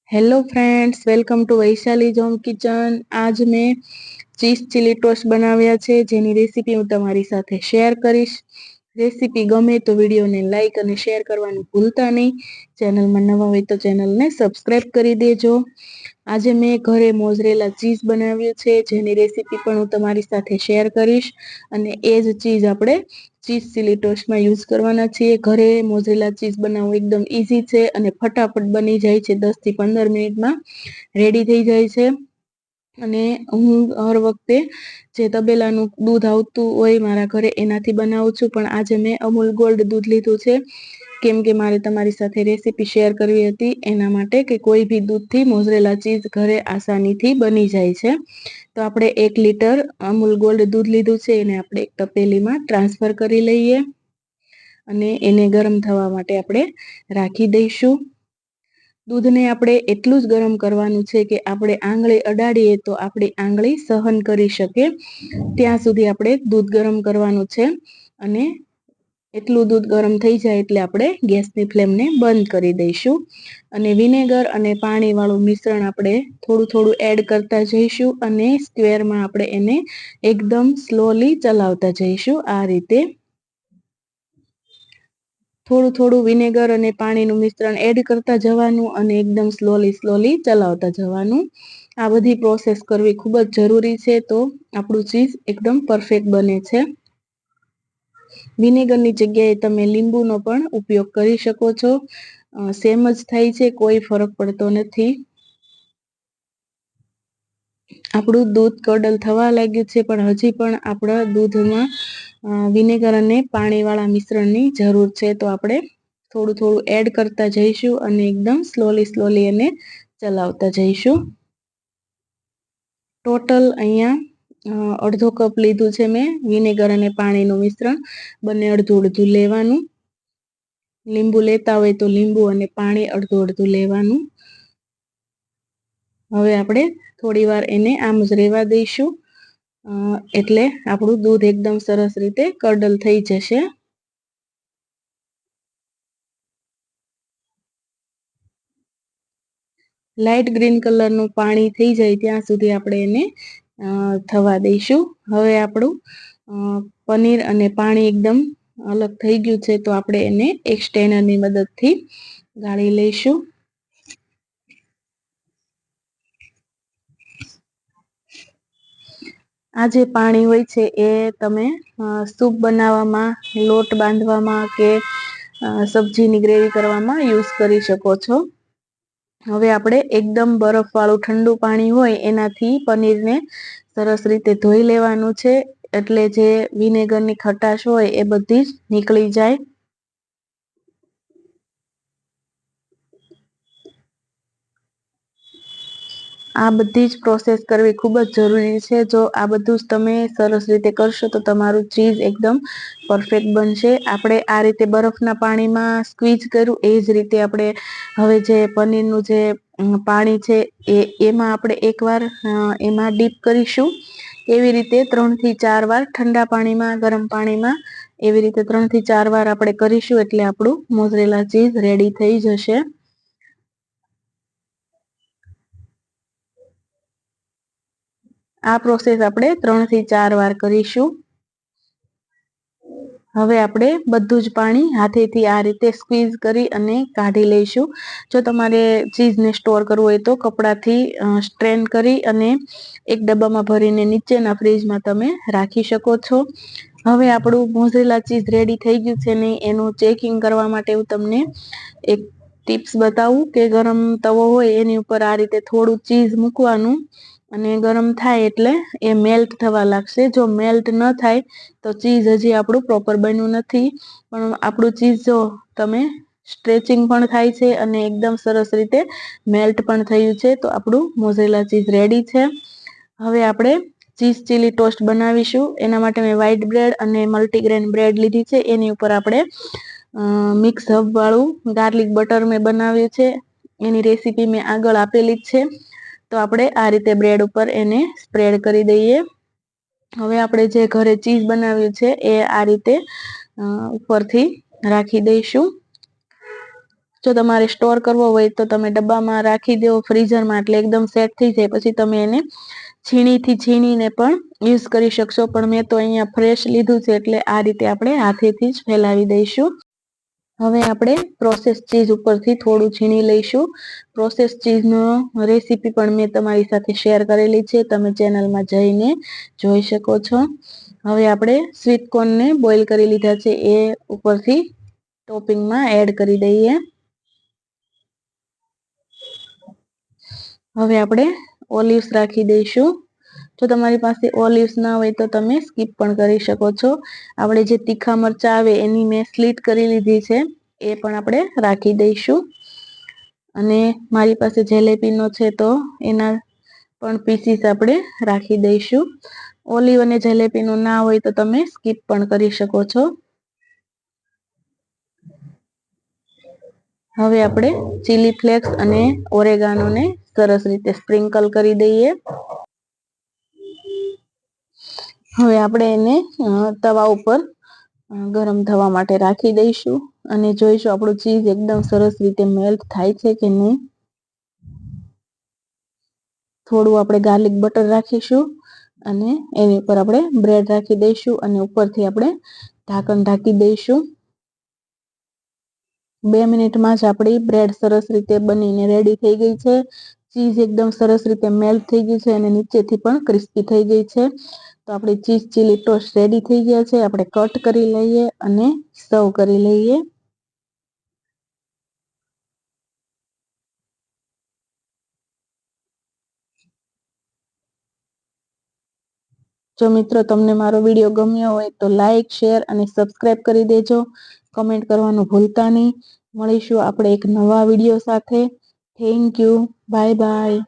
Hello friends, welcome to Vaishali home kitchen. आज मैं चीज चिली टोस्ट बनाव्या છે જેની રેસીપી હું તમારી સાથે શેર કરીશ। રેસીપી ગમે તો વિડીયોને લાઈક અને શેર કરવાનું ભૂલતા નહીં। ચેનલમાં નવા હોય તો ચેનલને સબસ્ક્રાઇબ કરી દેજો। આજે મેં ઘરે મોઝરેલા ચીઝ બનાવ્યું છે જેની રેસીપી પણ હું તમારી સાથે શેર કરીશ અને એ જ ચીઝ આપણે ચીઝ ચીલી ટોસ્ટમાં યુઝ કરવાના છીએ। ઘરે મોઝરેલા ચીઝ બનાવવું એકદમ ઈઝી છે અને ફટાફટ બની જાય છે। 10 થી 15 મિનિટમાં રેડી થઈ જાય છે। અને હું હર વખતે જે તબેલાનું દૂધ આવતું હોય મારા ઘરે એનાથી બનાવું છું, પણ આજે મેં અમૂલ ગોલ્ડ દૂધ લીધું છે કેમ કે મારે તમારી સાથે રેસીપી શેર કરવી હતી એના માટે કે કોઈ બી દૂધથી મોઝરેલા ચીઝ ઘરે આસાનીથી બની જાય છે। તો આપણે 1 લીટર અમૂલ ગોલ્ડ દૂધ લીધું છે એને આપણે એક તપેલીમાં ટ્રાન્સફર કરી લઈએ અને એને ગરમ થવા માટે આપણે રાખી દઈશું। દૂધને આપણે એટલું જ ગરમ કરવાનું છે કે આપણે આંગળી અડાડીએ તો આપણી આંગળી સહન કરી શકે ત્યાં સુધી આપણે દૂધ ગરમ કરવાનું છે। અને એટલું દૂધ ગરમ થઈ જાય એટલે આપણે ગેસની ફ્લેમને બંધ કરી દઈશું અને વિનેગર અને પાણીવાળું મિશ્રણ આપણે થોડું થોડું એડ કરતા જઈશું અને સ્ક્વેરમાં આપણે એને એકદમ સ્લોલી ચલાવતા જઈશું। આ રીતે થોડું થોડું વિનેગર અને પાણીનું મિશ્રણ એડ કરતા જવાનું અને એકદમ સ્લોલી ચલાવતા જવાનું। આ બધી પ્રોસેસ કરવી ખૂબ જ જરૂરી છે તો આપણું ચીઝ એકદમ પરફેક્ટ બને છે। વિનેગરની જગ્યાએ તમે લીંબુનો પણ ઉપયોગ કરી શકો છો, સેમ જ થાય છે, કોઈ ફરક પડતો નથી। આપણું દૂધ કડલ થવા લાગ્યું છે પણ હજી પણ આપણા દૂધમાં વિનેગર અને પાણીવાળા મિશ્રણની જરૂર છે તો આપણે થોડું થોડું એડ કરતા જઈશું અને એકદમ સ્લોલી એને ચલાવતા જઈશું। ટોટલ અહીંયા અડધો કપ લીધું છે મેં વિનેગર અને પાણીનું મિશ્રણ, બંને અડધું અડધું લેવાનું। લીંબુ લેતા હોય તો લીંબુ અને પાણી અડધું અડધું લેવાનું। હવે આપણે થોડી વાર એને આમ જ રહેવા દઈશું એટલે આપણું દૂધ એકદમ સરસ રીતે કડલ થઈ જશે। લાઇટ ગ્રીન કલરનું પાણી થઈ જાય ત્યાં સુધી આપણે એને થવા દઈશું। હવે આપણું પનીર અને પાણી એકદમ અલગ થઈ ગયું છે તો આપણે એને એક સ્ટ્રેનરની મદદથી ગાળી લઈશું। આ જે પાણી હોય છે એ તમે સૂપ બનાવવામાં, લોટ બાંધવામાં કે સબ્જીની ગ્રેવી કરવામાં યુઝ કરી શકો છો। હવે આપણે એકદમ બરફવાળું ઠંડુ પાણી હોય એનાથી પનીરને સરસ રીતે ધોઈ લેવાનું છે એટલે જે વિનેગરની ખટાશ હોય એ બધી જ નીકળી જાય। આ બધી જ પ્રોસેસ કરવી ખૂબ જ જરૂરી છે। જો આ બધું જ તમે સરસ રીતે કરશો તો તમારું ચીઝ એકદમ પરફેક્ટ બનશે। આપણે આ રીતે બરફના પાણીમાં સ્ક્વીઝ કર્યું એ જ રીતે આપણે હવે જે પનીરનું જે પાણી છે એમાં આપણે એકવાર એમાં ડીપ કરીશું। એવી રીતે 3 થી 4 વાર ઠંડા પાણીમાં, ગરમ પાણીમાં એવી રીતે 3 થી 4 વાર આપણે કરીશું એટલે આપણું મોઝરેલા ચીઝ રેડી થઈ જશે। આ પ્રોસેસ આપણે 3 થી 4 વાર કરીશું। હવે આપણે બધું જ પાણી હાથેથી આ રીતે સ્ક્વીઝ કરી અને કાઢી લઈશું। જો તમારે ચીઝને સ્ટોર કરવું હોય તો કપડાથી સ્ટ્રેન કરી અને એક ડબ્બામાં ભરીને નીચેના ફ્રીજમાં તમે રાખી શકો છો। હવે આપણું મોઝરેલા ચીઝ રેડી થઈ ગયું છે ને એનું ચેકિંગ કરવા માટે હું તમને એક ટિપ્સ બતાવું કે ગરમ તવો હોય એની ઉપર આ રીતે થોડું ચીઝ મૂકવાનું અને ગરમ થાય એટલે એ મેલ્ટ થવા લાગશે। જો મેલ્ટ ન થાય તો ચીઝ હજી આપણું પ્રોપર બન્યું નથી, પણ આપણું ચીઝ જો તમે સ્ટ્રેચિંગ પણ થાય છે અને એકદમ સરસ રીતે મેલ્ટ પણ થયું છે તો આપણું મોઝરેલા ચીઝ રેડી છે। હવે આપણે ચીઝ ચીલી ટોસ્ટ બનાવીશું। એના માટે મેં વ્હાઈટ બ્રેડ અને મલ્ટીગ્રેન બ્રેડ લીધી છે। એની ઉપર આપણે મિક્સ હબ વાળું ગાર્લિક બટર મેં બનાવ્યું છે, એની રેસીપી મેં આગળ આપેલી જ છે। તો આપણે આ રીતે બ્રેડ ઉપર એને સ્પ્રેડ કરી દઈએ। હવે આપણે જે ઘરે ચીઝ બનાવ્યું છે એ આ રીતે ઉપરથી રાખી દઈશું। જો તમારે સ્ટોર કરવો હોય તો તમે ડબ્બામાં રાખી દો ફ્રીઝરમાં, એટલે એકદમ સેટ થઈ જાય. પછી તમે એને છીણીથી છીણીને પણ યુઝ કરી શકશો. પણ મેં તો અહીંયા ફ્રેશ લીધું છે, એટલે આ રીતે આપણે હાથેથી જ ફેલાવી દઈશું. હવે આપણે પ્રોસેસ ચીઝ ઉપરથી થોડું છીણી લઈશું. પ્રોસેસ ચીઝનો રેસીપી પણ મેં તમારી સાથે શેર કરેલી છે, તમે ચેનલમાં જઈને જોઈ શકો છો. હવે આપણે સ્વીટ કોર્નને બોઇલ કરી લીધા છે, એ ઉપરથી ટોપિંગમાં એડ કરી દઈએ. હવે આપણે ઓલિવ્સ રાખી દઈશું. જો તમારી પાસે ઓલિવ્સ ના હોય તો તમે સ્કીપ પણ કરી શકો છો. આપણે જે તીખા મરચાં આવે એની મેં સ્લીટ કરી લીધી છે, એ પણ આપણે રાખી દઈશું. અને મારી પાસે જલેબીનો છે તો એના પણ પીસીસ આપણે રાખી દઈશું. ઓલિવ અને જલેબીનું ના હોય તો તમે સ્કીપ પણ કરી શકો છો. હવે આપણે ચીલી ફ્લેક્સ અને ઓરેગાનોને સરસ રીતે સ્પ્રિંકલ કરી દઈએ. હવે આપણે એને તવા ઉપર ગરમ થવા માટે રાખી દઈશું અને જોઈશું આપણું ચીઝ એકદમ સરસ રીતે મેલ્ટ થાય છે કે નહીં. થોડું આપણે ગાર્લિક બટર રાખીશું અને એની ઉપર આપણે બ્રેડ રાખી દઈશું અને ઉપરથી આપણે ઢાંકણ ઢાંકી દઈશું. 2 મિનિટમાં જ આપણી બ્રેડ સરસ રીતે બનીને રેડી થઈ ગઈ છે. ચીઝ એકદમ સરસ રીતે મેલ્ટ થઈ ગઈ છે અને નીચેથી પણ ક્રિસ્પી થઈ ગઈ છે. તો આપણી ચીઝ ચીલી ટોસ્ટ રેડી થઈ ગયા છે. આપણે કટ કરી લઈએ અને સર્વ કરી લઈએ. જો મિત્રો તમને મારો વિડીયો ગમ્યો હોય તો લાઈક, શેર અને સબસ્ક્રાઇબ કરી દેજો. કમેન્ટ કરવાનું ભૂલતા નહીં. મળીશું આપણે એક નવા વિડીયો સાથે. Thank you. Bye bye.